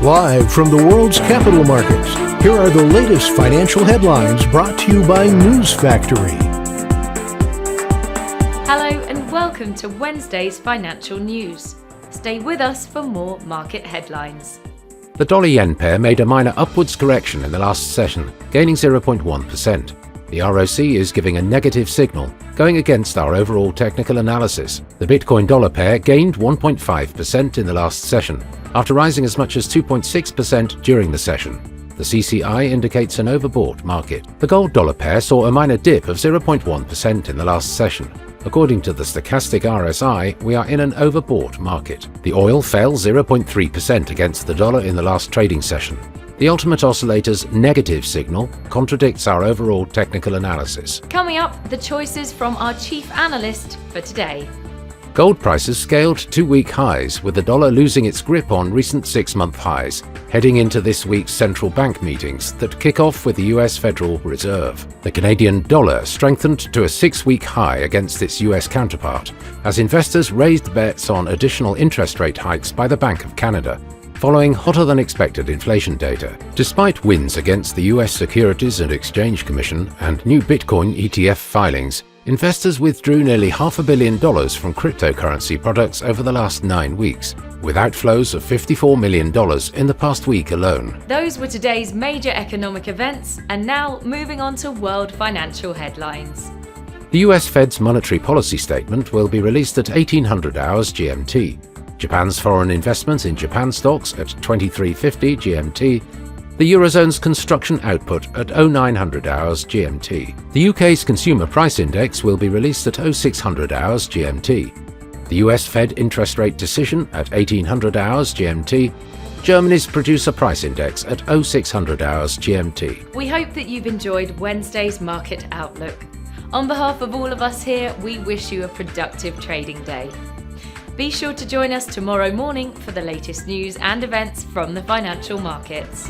Live from the world's capital markets, here are the latest financial headlines brought to you by News Factory. Hello and welcome to Wednesday's financial news. Stay with us for more market headlines. The dollar-yen pair made a minor upwards correction in the last session, gaining 0.1%. The ROC is giving a negative signal, going against our overall technical analysis. The Bitcoin-dollar pair gained 1.5% in the last session, after rising as much as 2.6% during the session. The CCI indicates an overbought market. The gold-dollar pair saw a minor dip of 0.1% in the last session. According to the stochastic RSI, we are in an overbought market. The oil fell 0.3% against the dollar in the last trading session. The Ultimate Oscillator's negative signal contradicts our overall technical analysis. Coming up, the choices from our chief analyst for today. Gold prices scaled two-week highs, with the dollar losing its grip on recent six-month highs, heading into this week's central bank meetings that kick off with the US Federal Reserve. The Canadian dollar strengthened to a six-week high against its US counterpart, as investors raised bets on additional interest rate hikes by the Bank of Canada, following hotter-than-expected inflation data. Despite wins against the US Securities and Exchange Commission and new Bitcoin ETF filings, investors withdrew nearly $500 million from cryptocurrency products over the last 9 weeks, with outflows of $54 million in the past week alone. Those were today's major economic events, and now moving on to world financial headlines. The US Fed's monetary policy statement will be released at 1800 hours GMT. Japan's foreign investment in Japan stocks at 2350 GMT. The Eurozone's construction output at 0900 hours GMT. The UK's Consumer Price Index will be released at 0600 hours GMT. The US Fed interest rate decision at 1800 hours GMT. Germany's Producer Price Index at 0600 hours GMT. We hope that you've enjoyed Wednesday's market outlook. On behalf of all of us here, we wish you a productive trading day. Be sure to join us tomorrow morning for the latest news and events from the financial markets.